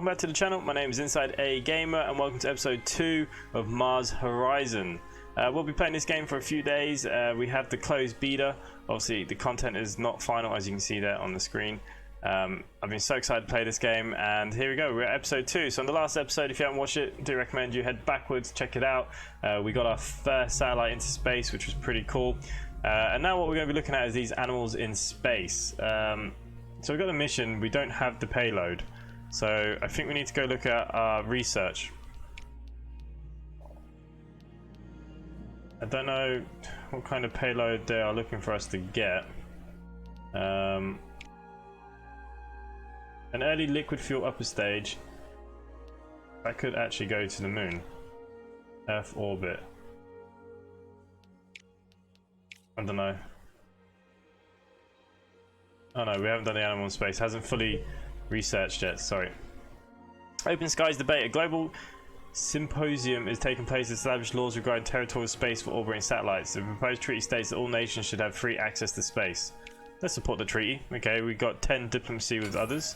welcome back to the channel. My name is InsideAgameR and welcome to episode 2 of Mars Horizon. We'll be playing this game for a few days. We have the closed beta. Obviously the content is not final, as you can see there on the screen. I've been so excited to play this game, and here we go, we're at episode 2. So on the last episode, if you haven't watched it, I do recommend you head backwards, check it out. We got our first satellite into space, which was pretty cool. And now what we're going to be looking at is these animals in space. So we've got a mission, we don't have the payload. So I think we need to go look at our research. I don't know what kind of payload they are looking for us to get. An early liquid fuel upper stage. That could actually go to the moon. Earth orbit. I don't know. Oh no, we haven't done the animal in space. Hasn't fully researched yet, sorry. Open skies debate. A global symposium is taking place to establish laws regarding territorial space for orbiting satellites. The proposed treaty states that all nations should have free access to space. Let's support the treaty. Okay, we got 10 diplomacy with others.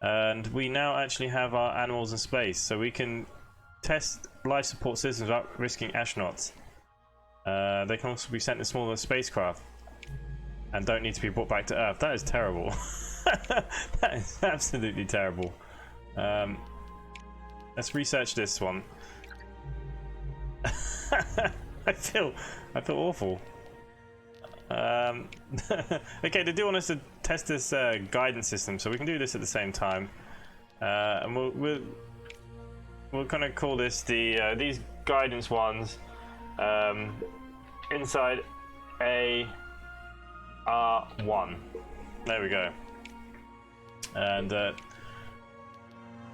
And we now actually have our animals in space, so we can test life support systems without risking astronauts. They can also be sent in smaller spacecraft and don't need to be brought back to Earth. That is terrible. That is absolutely terrible. Let's research this one. I feel awful. Okay, they do want us to test this guidance system, so we can do this at the same time. And we'll kind of call this the these guidance ones InsideAgameR1. There we go. And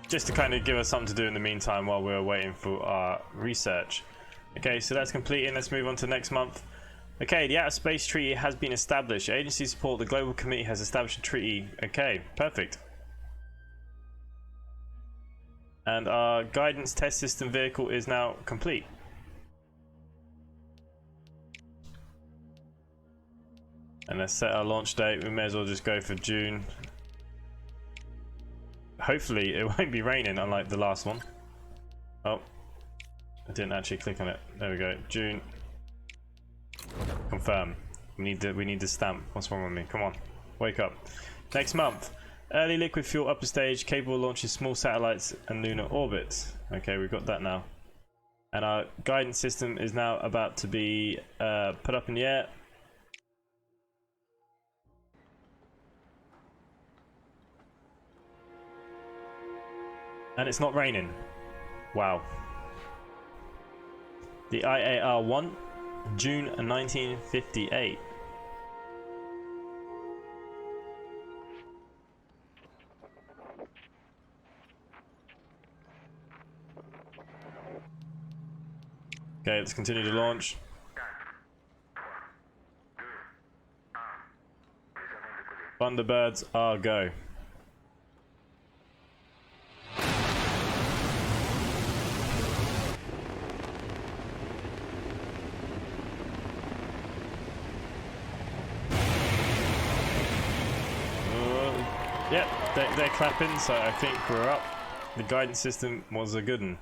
just to kind of give us something to do in the meantime while we're waiting for our research. Okay, so that's complete, and let's move on to next month. Okay, the Outer Space Treaty has been established. Agency support, the Global Committee has established a treaty. Okay, perfect. And our guidance test system vehicle is now complete. And let's set our launch date. We may as well just go for June. Hopefully it won't be raining, unlike the last one. Oh, I didn't actually click on it. There we go. June. Confirm. We need the stamp. What's wrong with me? Come on, wake up. Next month, early liquid fuel upper stage, capable of launching small satellites and lunar orbits. Okay, we've got that now. And our guidance system is now about to be put up in the air. And it's not raining. Wow. The IAR-1, June 1958. Okay, let's continue to launch. Thunderbirds are go. Yep, they're clapping, so I think we're up. The guidance system was a good one.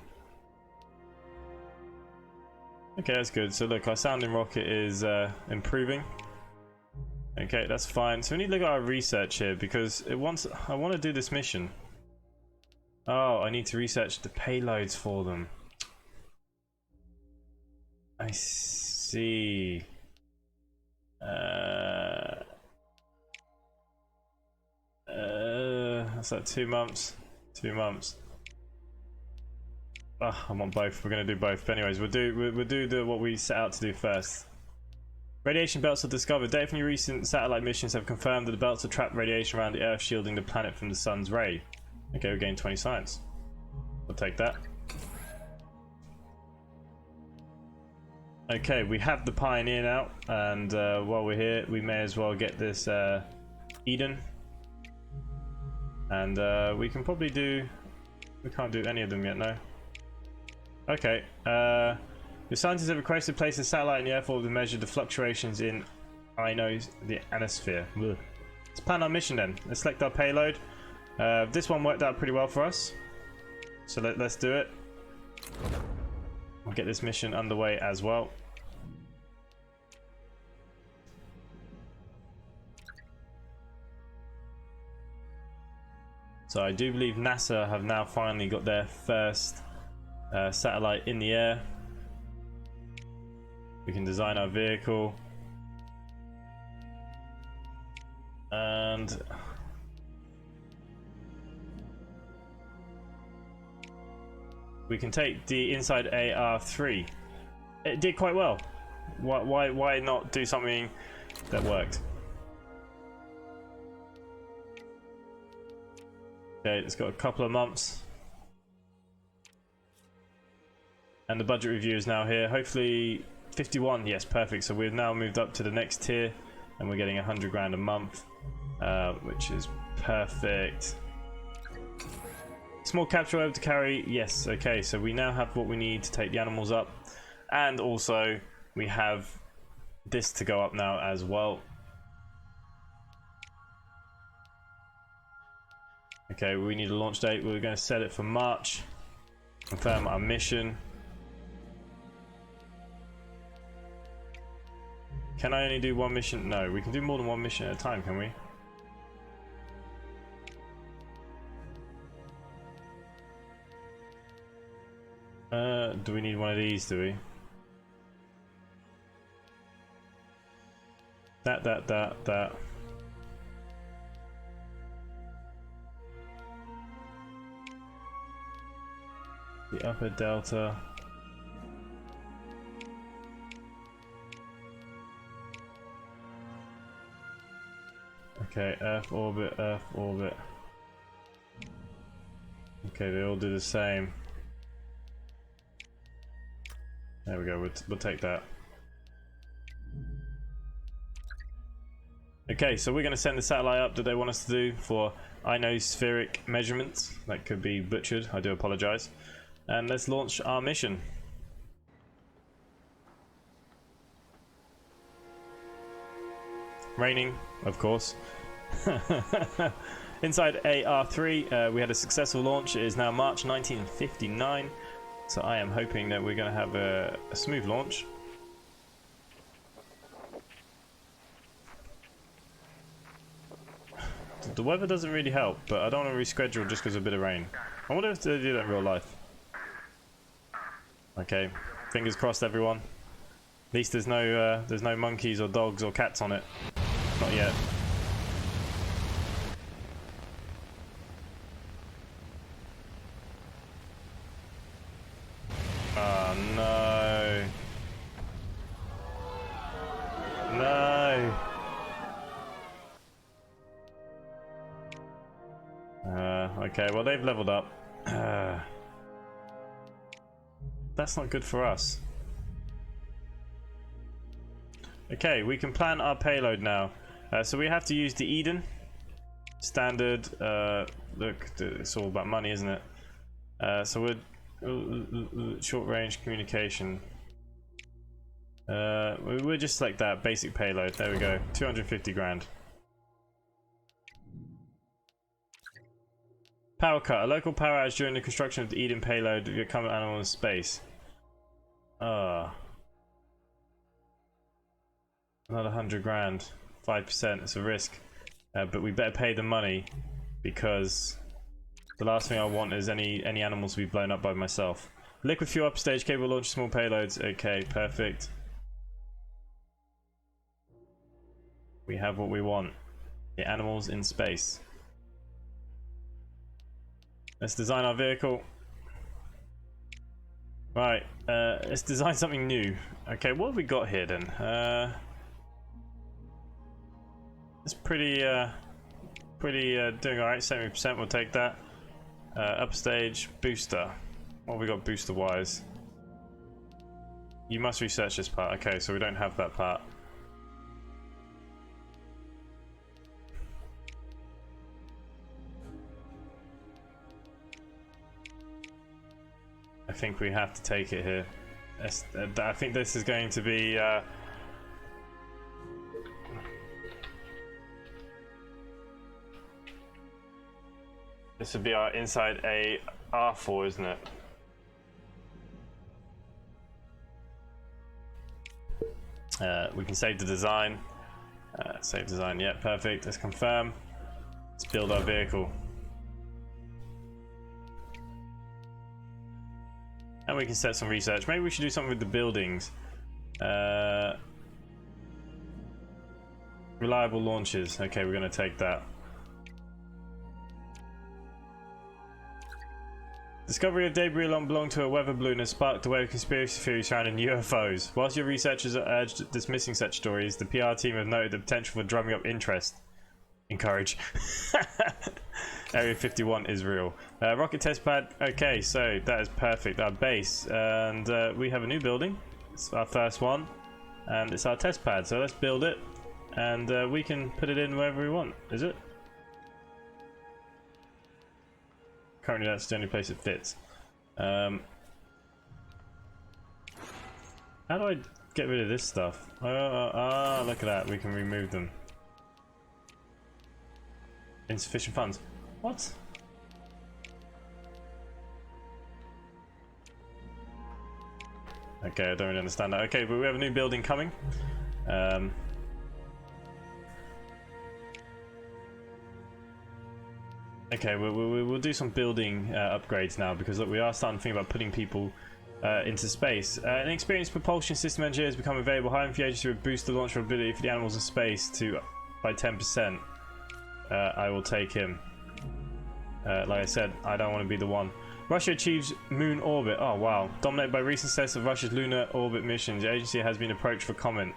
Okay, that's good. So look, our sounding rocket is improving. Okay, that's fine. So we need to look at our research here, because I want to do this mission. Oh, I need to research the payloads for them. I see. That's like 2 months. 2 months. Oh, I want both. We're gonna do both. But anyways, we'll do what we set out to do first. Radiation belts are discovered. Data from your recent satellite missions have confirmed that the belts have trapped radiation around the Earth, shielding the planet from the sun's ray. Okay, we gained 20 science. We'll take that. Okay, we have the Pioneer now, and while we're here, we may as well get this Eden. And we can probably do... We can't do any of them yet, no. Okay. Your scientists have requested to place a satellite in the Earth orbit to measure the fluctuations in the ionosphere. Let's plan our mission then. Let's select our payload. This one worked out pretty well for us, so let's do it. I'll get this mission underway as well. So I do believe NASA have now finally got their first satellite in the air. We can design our vehicle. And we can take the InsideAGameR. It did quite well. Why not do something that worked? Okay, it's got a couple of months. And the budget review is now here. Hopefully 51, yes, perfect. So we've now moved up to the next tier and we're getting 100 grand a month, which is perfect. Small capsule able to carry, yes, okay. So we now have what we need to take the animals up. And also we have this to go up now as well. Okay, we need a launch date. We're going to set it for March. Confirm our mission. Can I only do one mission? No, we can do more than one mission at a time, can we? Do we need one of these, do we? That. The upper delta. Okay, Earth orbit, Earth orbit. Okay, they all do the same. There we go, we'll take that. Okay, so we're going to send the satellite up that they want us to do for ionospheric measurements. That could be butchered, I do apologize. And let's launch our mission. Raining, of course. InsideAGameR, we had a successful launch. It is now March 1959. So I am hoping that we're going to have a smooth launch. The weather doesn't really help, but I don't want to reschedule just because of a bit of rain. I wonder if they do that in real life. Okay, fingers crossed, everyone. At least there's no monkeys or dogs or cats on it. Not yet. Oh no. No. Okay, well they've leveled up. That's not good for us. Okay, we can plan our payload now. So we have to use the Eden. Standard, look, it's all about money, isn't it? So we're short range communication. We'll just select that basic payload. There we go, 250 grand. Power cut. A local power outage during the construction of the Eden payload of your common animal in space. Another 100 grand. 5%. It's a risk, but we better pay the money because the last thing I want is any animals to be blown up by myself. Liquid fuel upper stage capable of launching small payloads. Okay, perfect. We have what we want. The animals in space. Let's design our vehicle. Right, let's design something new. Okay, what have we got here then? It's pretty doing alright, 70%, we'll take that. Upper stage, booster. What have we got booster wise? You must research this part. Okay, so we don't have that part. I think we have to take it here. I think this is going to be This would be our inside a R4, isn't it? We can save the design. Save design, yeah, perfect. Let's confirm. Let's build our vehicle. And we can set some research. Maybe we should do something with the buildings. Reliable launches. Okay, we're going to take that. Discovery of debris belonging to a weather balloon has sparked a wave of conspiracy theories surrounding UFOs. Whilst your researchers are urged dismissing such stories, the PR team have noted the potential for drumming up interest. Encourage. Area 51 is real. Rocket test pad. Okay, so that is perfect. Our base. And we have a new building. It's our first one. And it's our test pad. So let's build it. And we can put it in wherever we want. Is it? Currently that's the only place it fits. How do I get rid of this stuff? Look at that. We can remove them. Insufficient funds. What? Okay, I don't really understand that. Okay, but we have a new building coming. Okay, we'll do some building upgrades now, because look, we are starting to think about putting people into space. An experienced propulsion system engineer has become available. Hiring for the agency will boost the launch ability for the animals in space by 10%. I will take him. Like I said, I don't want to be the one. Russia achieves moon orbit. Oh wow. Dominated by recent success of Russia's lunar orbit missions, the agency has been approached for comment.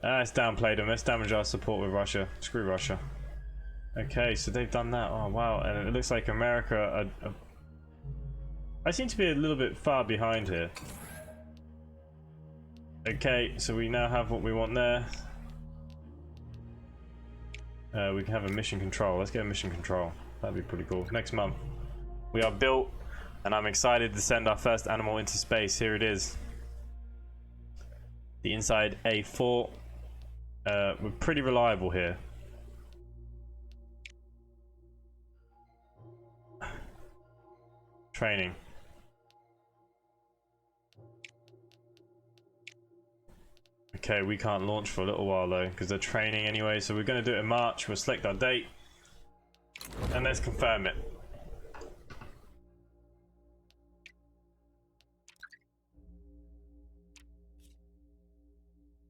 Let's downplay them. Let's damage our support with Russia. Screw Russia. Okay, so they've done that. Oh wow, and it looks like America I seem to be a little bit far behind here. Okay, so we now have what we want there. We can have a mission control. Let's get a mission control. That'd be pretty cool. Next month. We are built, and I'm excited to send our first animal into space. Here it is. The Inside A4. We're pretty reliable here. Training. Okay, we can't launch for a little while though, because they're training anyway, so we're going to do it in March. We'll select our date, and let's confirm it.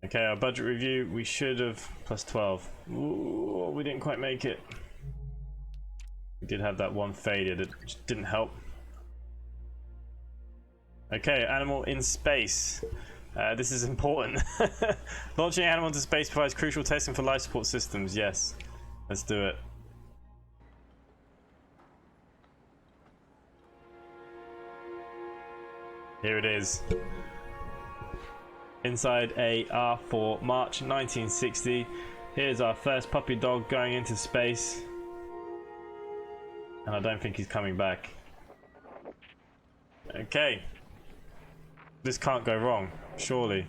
Okay, our budget review, we should have plus 12. Ooh, we didn't quite make it. We did have that one failure that didn't help. Okay, animal in space. This is important. Launching an animal into space provides crucial testing for life support systems. Yes, let's do it. Here it is. Inside a R4, March 1960. Here's our first puppy dog going into space. And I don't think he's coming back. Okay. This can't go wrong, surely.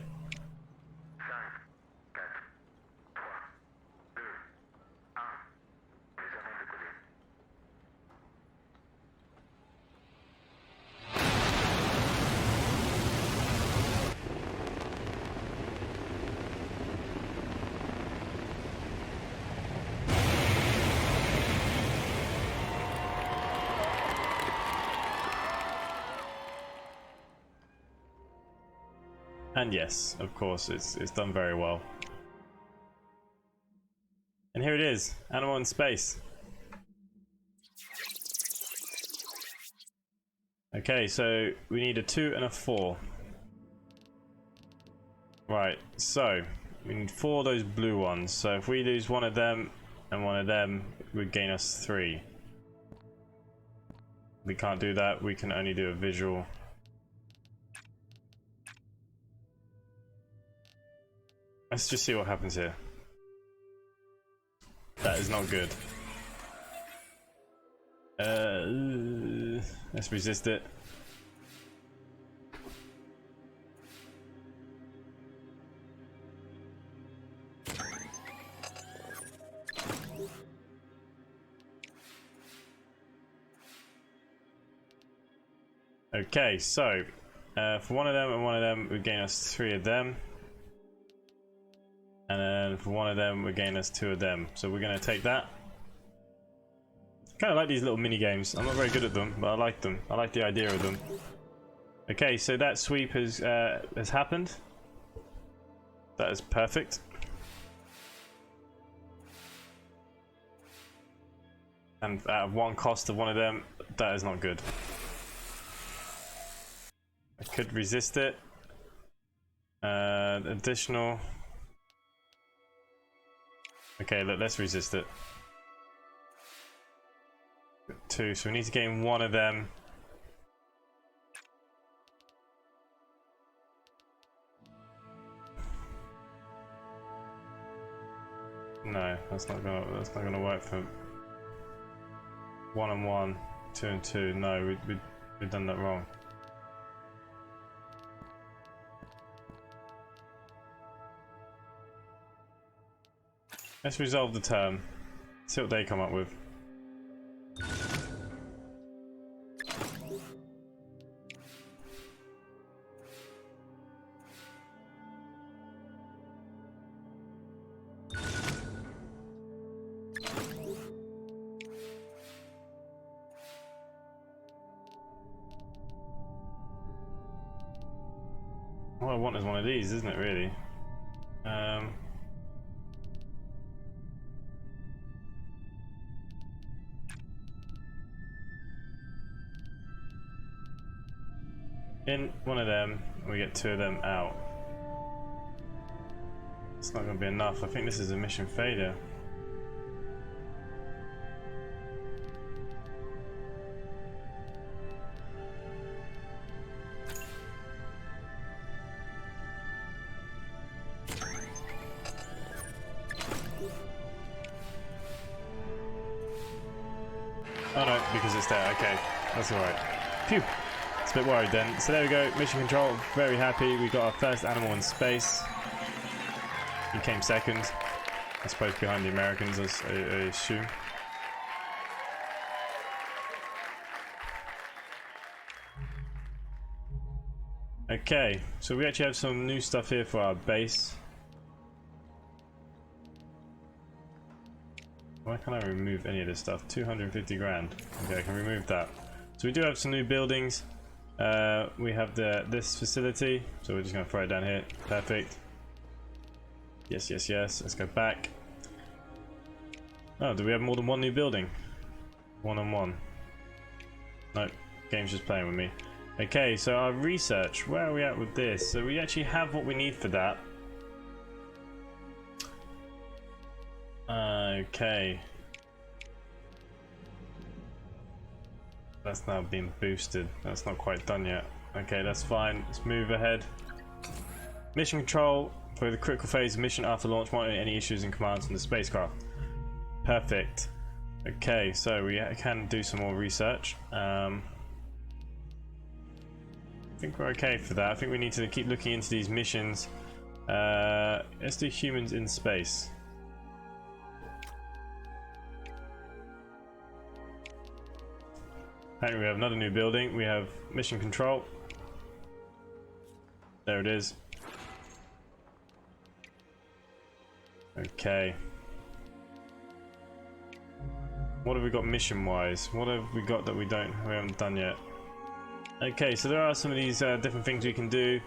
And yes, of course, it's done very well. And here it is, animal in space. Okay, so we need a 2 and a 4. Right, so we need 4 of those blue ones. So if we lose one of them and one of them, it would gain us 3. We can't do that, we can only do a visual. Let's just see what happens here. That is not good. Let's resist it. Okay, so for one of them and one of them, we gain us 3 of them. And then for one of them, we gain us 2 of them. So we're going to take that. Kind of like these little mini games. I'm not very good at them, but I like them. I like the idea of them. Okay, so that sweep has happened. That is perfect. And out of 1 cost of one of them, that is not good. I could resist it. Additional. Okay, let's resist it. 2, so we need to gain 1 of them. No, that's not gonna work for 1 and 1, 2 and 2. No, we've done that wrong. Let's resolve the term. See what they come up with. What I want is one of these, isn't it, really? In one of them, we get 2 of them out. It's not going to be enough. I think this is a mission failure. Oh no, because it's there. Okay, that's alright. Phew! It's a bit worried then. So there we go, mission control. Very happy. We got our first animal in space. He came second. I suppose behind the Americans, I assume. Okay, so we actually have some new stuff here for our base. Why can't I remove any of this stuff? 250 grand. Okay, I can remove that. So we do have some new buildings. We have this facility, so we're just going to throw it down here. Perfect. Yes, yes, yes. Let's go back. Oh, do we have more than 1 new building? 1 on 1. Nope, game's just playing with me. Okay, so our research, where are we at with this? So we actually have what we need for that. Okay. That's now been boosted. That's not quite done yet. Okay, that's fine. Let's move ahead. Mission control for the critical phase of mission after launch. Monitor any issues and commands from the spacecraft. Perfect. Okay, so we can do some more research. I think we're okay for that. I think we need to keep looking into these missions. Let's do humans in space. Apparently we have another new building. We have mission control. There it is. Okay. What have we got mission wise? What have we got that we haven't done yet? Okay, so there are some of these different things we can do.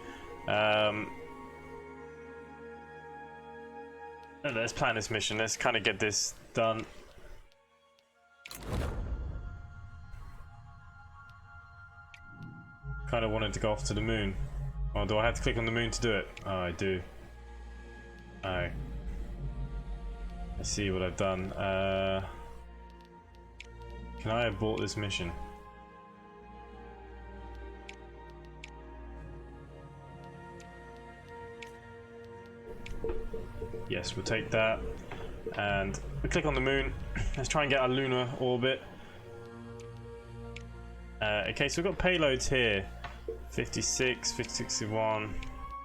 Let's plan this mission. Let's kind of get this done. Kind of wanted to go off to the moon. Or do I have to click on the moon to do it? Oh, I do. Oh. I see what I've done. Can I abort this mission? Yes, we'll take that. And we click on the moon. Let's try and get our lunar orbit. Okay, so we've got payloads here. 56, 61,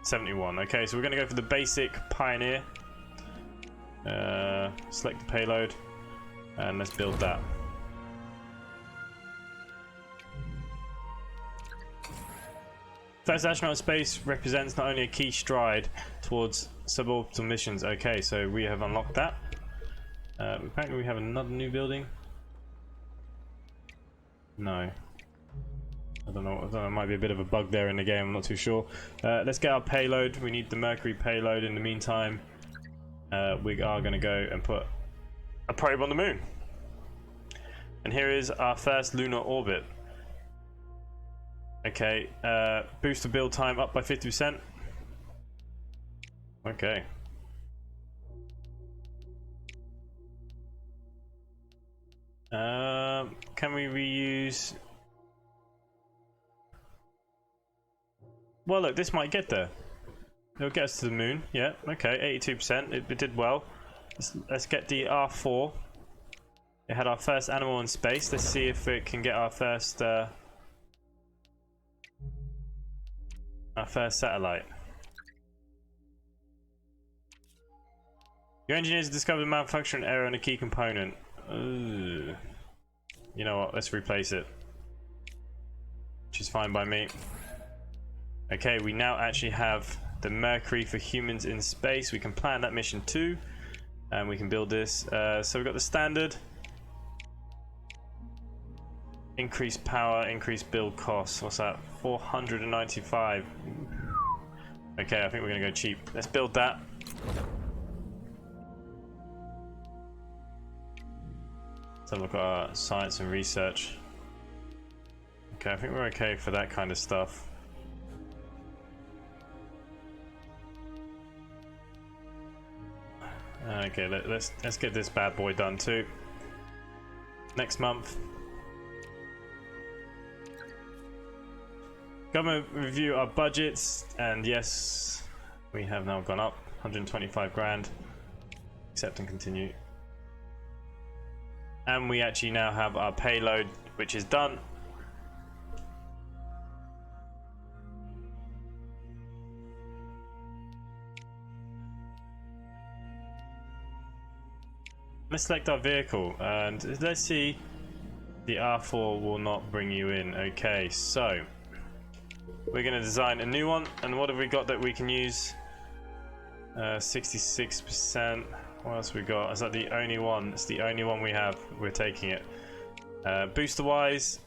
71. Okay, so we're going to go for the basic Pioneer. Select the payload. And let's build that. First astronaut space represents not only a key stride towards suborbital missions. Okay, so we have unlocked that. Apparently we have another new building. No. I don't know, it might be a bit of a bug there in the game, I'm not too sure. Let's get our payload. We need the Mercury payload. In the meantime, we are going to go and put a probe on the moon. And here is our first lunar orbit. Okay, boost the build time up by 50%. Okay. Can we reuse? Well, look, this might get there. It'll get us to the moon. Yeah, okay, 82%. It did well. Let's get the R4. It had our first animal in space. Let's see if it can get our first satellite. Your engineers have discovered a malfunction error in a key component. Ooh. You know what? Let's replace it. Which is fine by me. Okay, we now actually have the Mercury for humans in space. We can plan that mission too, and we can build this. So we've got the standard. Increased power, increased build costs. What's that? 495. Okay, I think we're gonna go cheap. Let's build that. Let's have a look at our science and research. Okay, I think we're okay for that kind of stuff. Okay, let's get this bad boy done too. Next month. Government review our budgets, and yes, we have now gone up 125 grand. Accept and continue. And we actually now have our payload, which is done. Let's select our vehicle, and let's see. The R4 will not bring you in. Okay, so we're going to design a new one, and what have we got that we can use? 66%. What else we got? Is that the only one? It's the only one we have. We're taking it. Booster wise,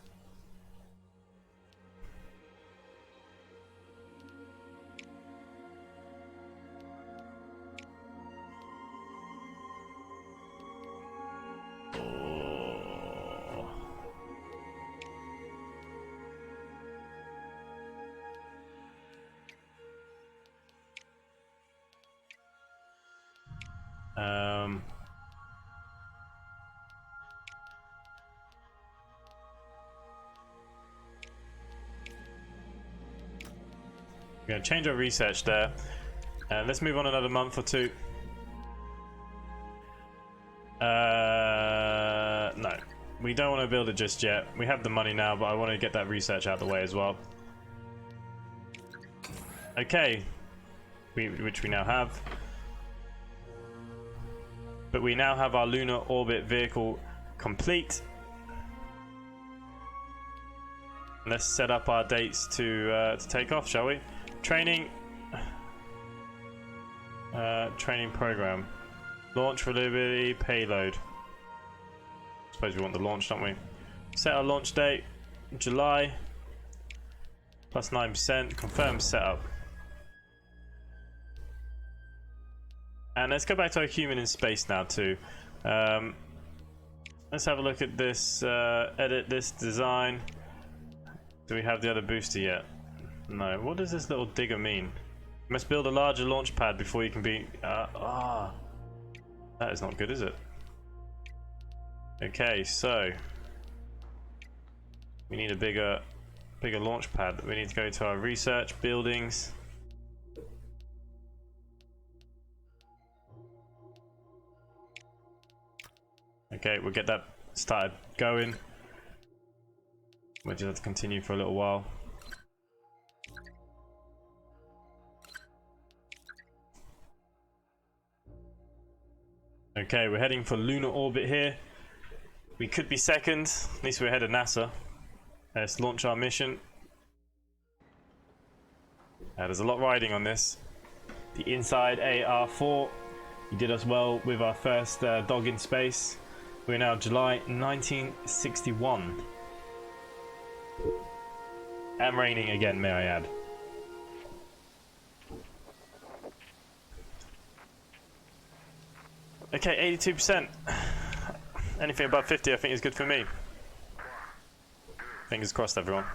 we're going to change our research there. Let's move on another month or two. No, we don't want to build it just yet. We have the money now, but I want to get that research out of the way as well. Okay, which we now have. But we now have our lunar orbit vehicle complete. Let's set up our dates to take off, shall we? Training. Training program. Launch reliability payload. Suppose we want the launch, don't we? Set our launch date. July. Plus 9%. Confirm setup. And let's go back to our human in space now too. Let's have a look at this. Edit this design. Do we have the other booster yet? No. What does this little digger mean? You must build a larger launch pad before you can be... that is not good, is it? Okay, so... we need a bigger launch pad. We need to go to our research, buildings. Okay, we'll get that started going. We'll just have to continue for a little while. Okay, we're heading for lunar orbit here. We could be second, at least we're ahead of NASA. Let's launch our mission. There's a lot riding on this. The InsideAGameR. You did us well with our first dog in space. We're now July 1961. And raining again, may I add. Okay, 82%. Anything above 50 I think is good for me. Fingers crossed, everyone.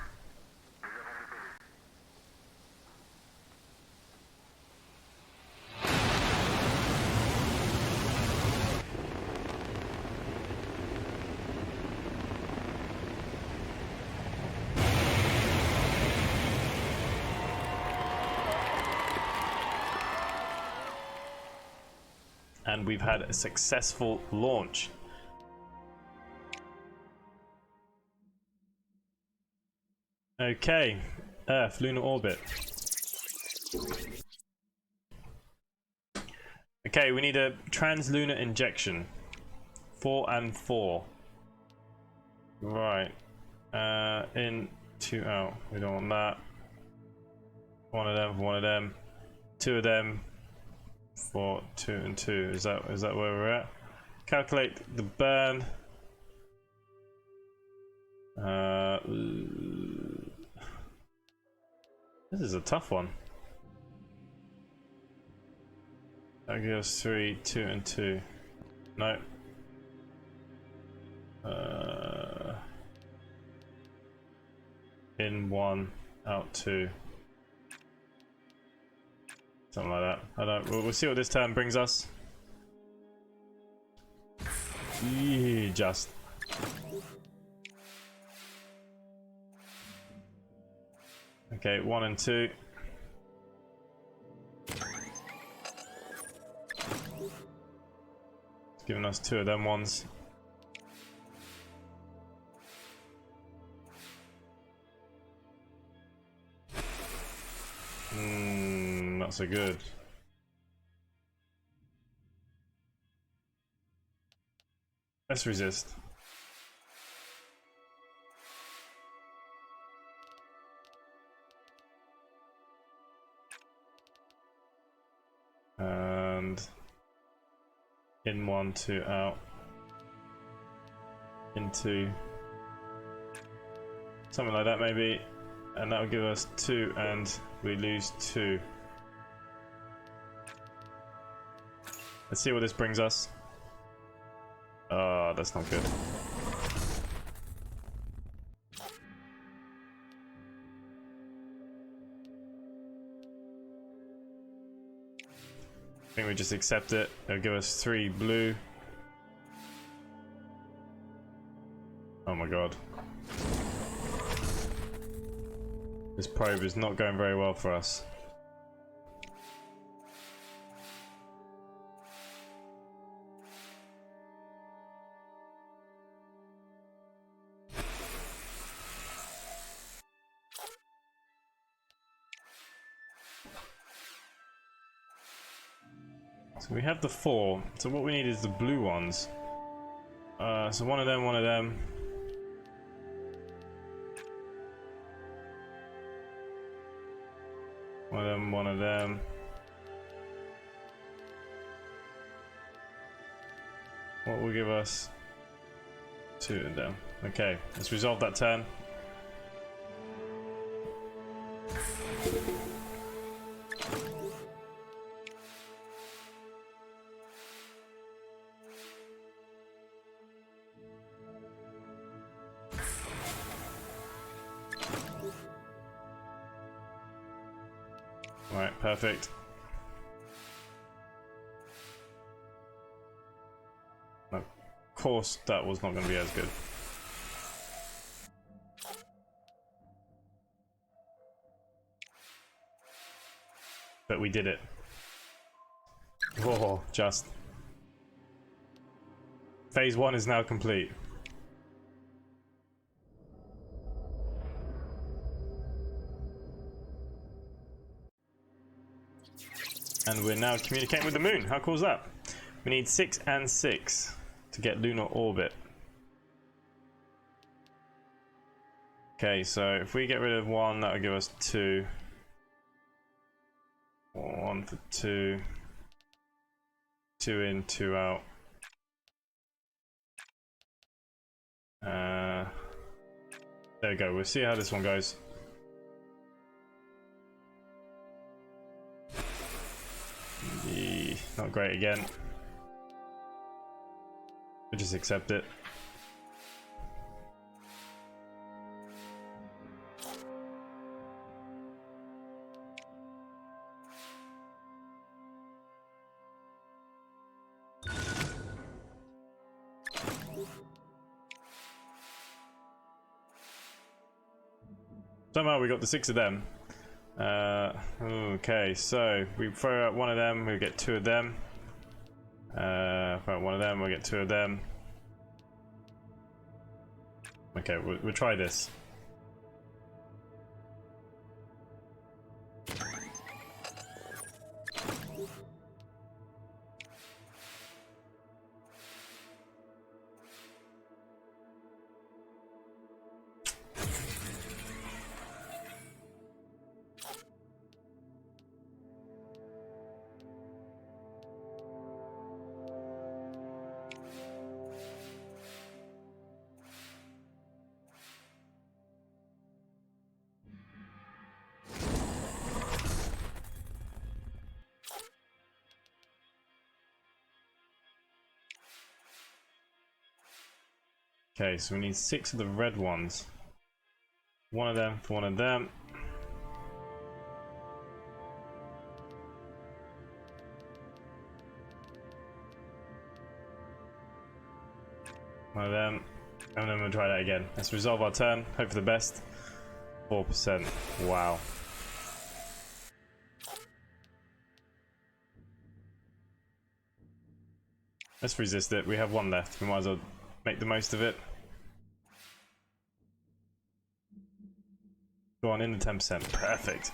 And we've had a successful launch. Okay, Earth, lunar orbit. Okay, we need a trans-lunar injection. 4 and 4. Right. In, 2 out. We don't want that. One of them, one of them. 2 of them. 4, 2 and 2. Is that where we're at? Calculate the burn. This is a tough one. That gives 3, 2 and 2. No. In 1, out 2. Something like that. I don't. We'll see what this turn brings us. Just. Okay, 1 and 2. It's giving us 2 of them ones. Not so good. Let's resist. And in 1, 2, out. Into something like that maybe, and that will give us 2, and we lose 2. Let's see what this brings us. Oh, that's not good. I think we just accept it. It'll give us 3 blue. Oh my god. This probe is not going very well for us. So we have the 4, so what we need is the blue ones. So one of them, one of them. One of them, one of them. What will give us 2 of them? Okay, let's resolve that turn. Alright, perfect. Of course, that was not going to be as good. But we did it. Whoa, just. Phase 1 is now complete. And we're now communicating with the moon. How cool is that? We need 6 and 6 to get lunar orbit. Okay, so if we get rid of 1, that'll give us 2. 1 for 2. 2 in, 2 out. There we go. We'll see how this one goes. Not great again. We'll just accept it. Somehow we got the 6 of them. Okay, so we throw out 1 of them, we get 2 of them. Throw out 1 of them, we'll get 2 of them. Okay, we'll try this. Okay, so we need 6 of the red ones. 1 of them for 1 of them. One of them. And then we'll try that again. Let's resolve our turn. Hope for the best. 4%. Wow. Let's resist it. We have 1 left. We might as well make the most of it. Go on in the 10%. Perfect.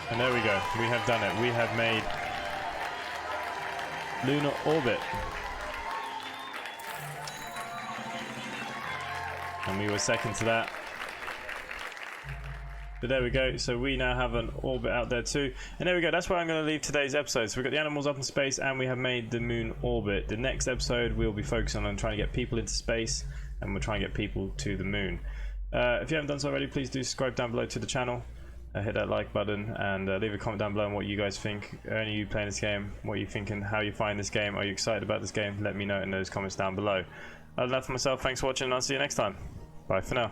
And there we go. We have done it. We have made Lunar Orbit. And we were second to that. But there we go, so we now have an orbit out there too. And there we go, that's where I'm going to leave today's episode. So we've got the animals up in space and we have made the moon orbit. The next episode we'll be focusing on trying to get people into space, and we'll try and get people to the moon. If you haven't done so already, please do subscribe down below to the channel. Hit that like button and leave a comment down below on what you guys think. Are any of you playing this game? What are you thinking? How you find this game? Are you excited about this game? Let me know in those comments down below. Other than that, for myself, thanks for watching and I'll see you next time. Bye for now.